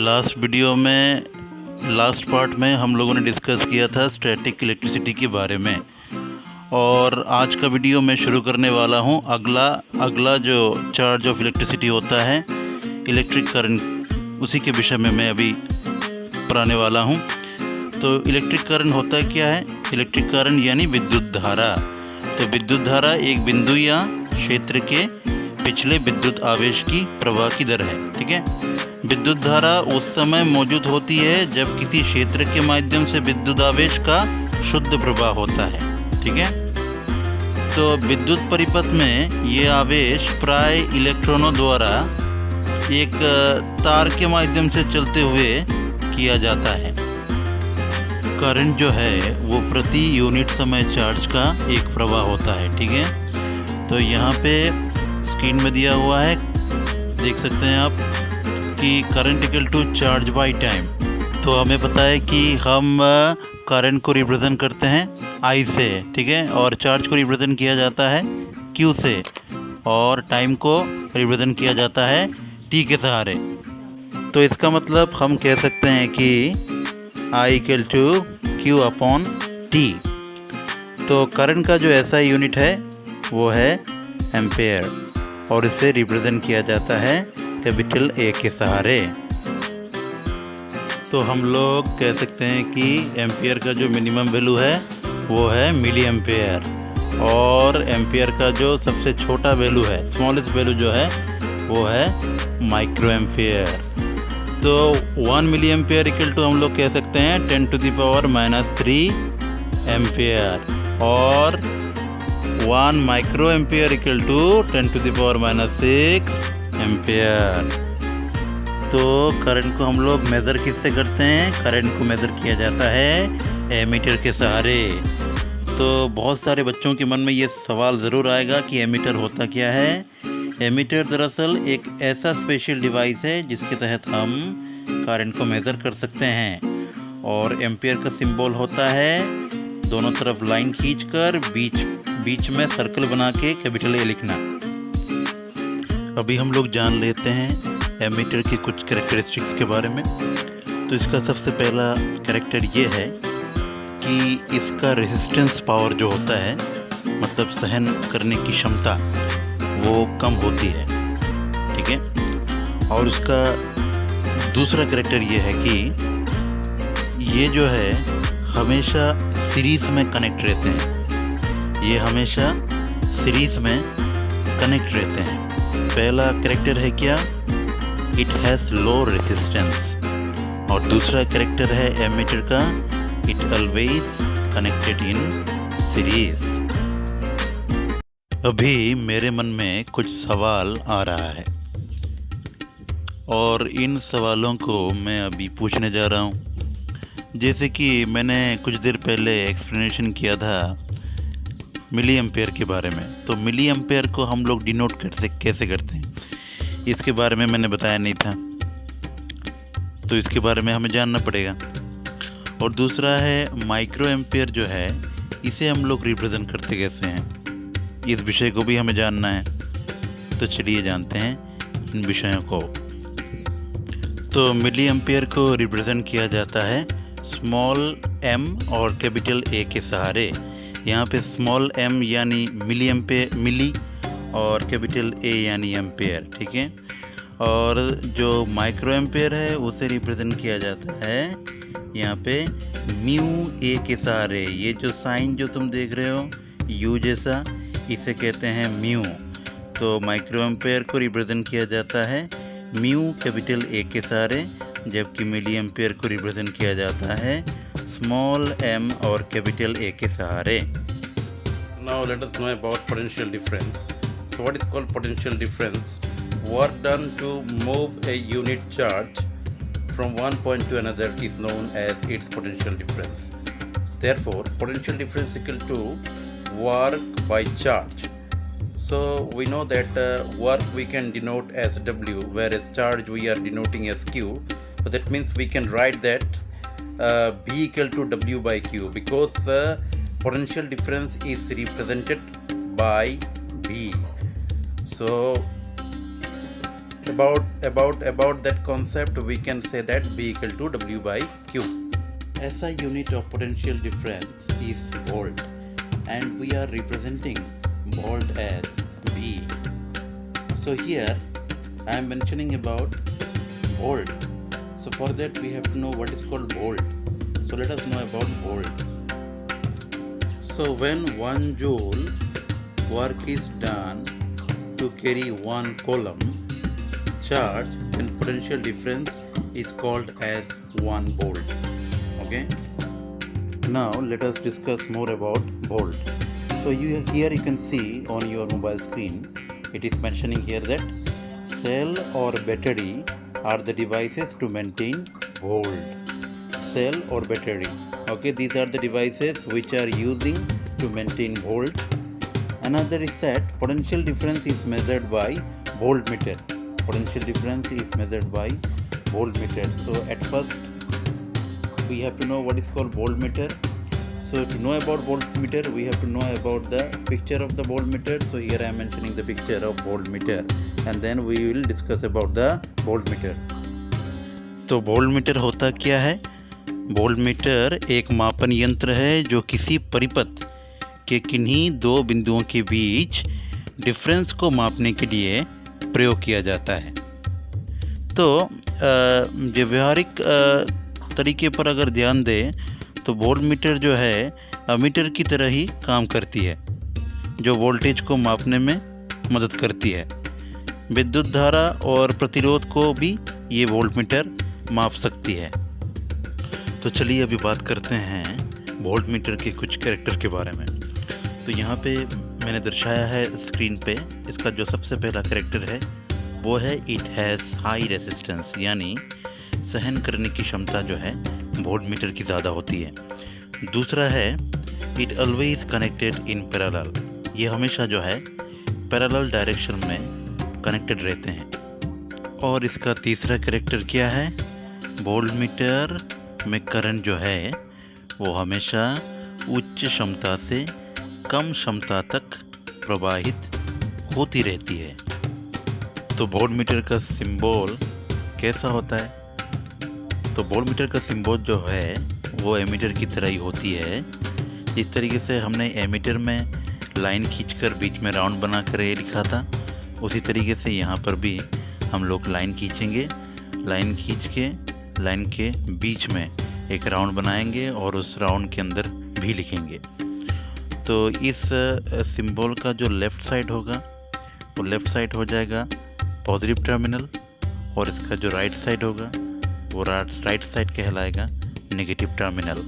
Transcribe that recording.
Last video में last part में हम लोगों ने डिस्कस किया था स्टैटिक इलेक्ट्रिसिटी के बारे में, और आज का वीडियो मैं शुरू करने वाला हूं। अगला जो चार्ज ऑफ इलेक्ट्रिसिटी होता है, इलेक्ट्रिक करंट, उसी के विषय में मैं अभी पढ़ाने वाला हूं। तो इलेक्ट्रिक करंट होता क्या है? इलेक्ट्रिक करंट यानी विद्युत धारा। तो विद्युत धारा एक बिंदु या क्षेत्र के पिछले विद्युत आवेश की प्रवाह की दर है। ठीक है। विद्युत धारा उस समय मौजूद होती है जब किसी क्षेत्र के माध्यम से विद्युत आवेश का शुद्ध प्रवाह होता है। ठीक है। तो विद्युत परिपथ में ये आवेश प्राय इलेक्ट्रॉनों द्वारा एक तार के माध्यम से चलते हुए किया जाता है। करंट जो है वो प्रति यूनिट समय चार्ज का एक प्रवाह होता है। ठीक है। तो यहाँ पे स्क्रीन में दिया हुआ है, देख सकते हैं आप कि current equal to charge by time. तो हमें पता है कि हम करंट को रिप्रेजेंट करते हैं I से। ठीक है। और चार्ज को रिप्रेजेंट किया जाता है Q से, और टाइम को रिप्रेजेंट किया जाता है T के सहारे। तो इसका मतलब हम कह सकते हैं कि I equal to Q upon T। तो करंट का जो ऐसा यूनिट है वो है एम्पेयर, और इसे रिप्रेजेंट किया जाता है कैपिटल A के सहारे। तो हम लोग कह सकते हैं कि एम्पेयर का जो मिनिमम वैल्यू है वो है मिली एम्पेयर, और एम्पेयर का जो सबसे छोटा वैल्यू है, स्मॉलेस्ट वैल्यू जो है वो है माइक्रो एम्पेयर। तो 1 मिली एम्पेयर इक्वल टू हम लोग कह सकते हैं 10⁻³ एम्पेयर, और 1 micro ampere equal to 10⁻⁶ ampere. तो करंट को हम लोग मेज़र किससे करते हैं? करंट को मेज़र किया जाता है एमीटर के सहारे। तो बहुत सारे बच्चों के मन में ये सवाल ज़रूर आएगा कि एमीटर होता क्या है। एमीटर दरअसल एक ऐसा स्पेशल डिवाइस है जिसके तहत हम करंट को मेज़र कर सकते हैं। और एम्पेयर का सिंबल होता है दोनों तरफ लाइन खींचकर बीच में सर्कल बना के कैपिटल A लिखना। अभी हम लोग जान लेते हैं एमीटर की कुछ कैरेक्टरिस्टिक्स के बारे में। तो इसका सबसे पहला कैरेक्टर ये है कि इसका रेजिस्टेंस पावर जो होता है, मतलब सहन करने की क्षमता, वो कम होती है। ठीक है। और उसका दूसरा कैरेक्टर ये है कि ये जो है हमेशा सीरीज़ में कनेक्ट रहते हैं। ये हमेशा सीरीज़ में कनेक्ट रहते हैं। पहला कैरेक्टर है क्या? It has low resistance. और दूसरा कैरेक्टर है एमीटर का, it always connected in series. अभी मेरे मन में कुछ सवाल आ रहा है, और इन सवालों को मैं अभी पूछने जा रहा हूँ। जैसे कि मैंने कुछ देर पहले एक्सप्लेनेशन किया था मिली एम्पेयर के बारे में। तो मिली एम्पेयर को हम लोग डिनोट कैसे करते हैं, इसके बारे में मैंने बताया नहीं था, तो इसके बारे में हमें जानना पड़ेगा। और दूसरा है माइक्रो एम्पेयर जो है, इसे हम लोग रिप्रेजेंट करते कैसे हैं, इस विषय को भी हमें जानना है। तो चलिए जानते हैं इन विषयों को। तो मिली एम्पेयर को रिप्रेजेंट किया जाता है स्मॉल m और कैपिटल A के सहारे। यहाँ पे स्मॉल m यानी मिली और कैपिटल A यानी एम्पेयर। ठीक है। और जो माइक्रो एम्पेयर है उसे रिप्रेजेंट किया जाता है यहाँ पे म्यू A के सहारे। ये जो साइन जो तुम देख रहे हो U जैसा, इसे कहते हैं म्यू। तो माइक्रो एम्पेयर को रिप्रेजेंट किया जाता है म्यू कैपिटल A के सहारे, जबकि मिली एम्पेयर को रिप्रेजेंट किया जाता है स्मॉल m और कैपिटल A के सहारे। Now let us know about potential difference. So what is called potential difference? Work done to move a unit charge from one point to another is known as its potential difference. Therefore, potential difference equal to work by charge. So we know that work we can denote as W, whereas charge we are denoting as Q. So that means we can write that B equal to W by Q, because potential difference is represented by B. So about that concept, we can say that B equal to W by Q. SI unit of potential difference is volt, and we are representing volt as V. So here I am mentioning about volt. So for that we have to know what is called volt. So let us know about volt. So when 1 joule work is done to carry 1 coulomb charge, then potential difference is called as 1 volt. Okay. Now let us discuss more about volt. So here you can see on your mobile screen, it is mentioning here that cell or battery are the devices to maintain volt. Cell or battery. Okay, these are the devices which are using to maintain volt. Another is that potential difference is measured by voltmeter. Potential difference is measured by voltmeter. So at first we have to know what is called voltmeter. So to know about voltmeter, we have to know about the picture of the voltmeter. So here I am mentioning the picture of voltmeter, and then we will discuss about the voltmeter. तो voltmeter होता क्या है? Voltmeter एक मापन यंत्र है जो किसी परिपथ के किन्हीं दो बिंदुओं के बीच डिफरेंस को मापने के लिए प्रयोग किया जाता है। तो व्यवहारिक तरीके पर अगर ध्यान दें तो वोल्टमीटर जो है अमीटर की तरह ही काम करती है, जो वोल्टेज को मापने में मदद करती है। विद्युत धारा और प्रतिरोध को भी ये वोल्टमीटर माप सकती है। तो चलिए अभी बात करते हैं वोल्टमीटर के कुछ कैरेक्टर के बारे में। तो यहाँ पे मैंने दर्शाया है स्क्रीन पे, इसका जो सबसे पहला कैरेक्टर है वो है इट हैज़ हाई रेसिस्टेंस, यानी सहन करने की क्षमता जो है वोल्टमीटर की ज़्यादा होती है। दूसरा है it always connected in parallel, ये हमेशा जो है पैरेलल डायरेक्शन में कनेक्टेड रहते हैं। और इसका तीसरा कैरेक्टर क्या है? वोल्टमीटर में करंट जो है वो हमेशा उच्च क्षमता से कम क्षमता तक प्रवाहित होती रहती है। तो वोल्टमीटर का सिंबल कैसा होता है? तो वोल्टमीटर का सिंबल जो है वो एमीटर की तरह ही होती है। जिस तरीके से हमने एमीटर में लाइन खींचकर बीच में राउंड बना कर ये लिखा था, उसी तरीके से यहाँ पर भी हम लोग लाइन खींचेंगे। लाइन खींच के लाइन के बीच में एक राउंड बनाएंगे और उस राउंड के अंदर भी लिखेंगे। तो इस सिंबल का जो लेफ़्ट साइड होगा वो लेफ़्ट साइड हो जाएगा पॉजिटिव टर्मिनल, और इसका जो राइट साइड होगा वो राइट साइड कहलाएगा नेगेटिव टर्मिनल।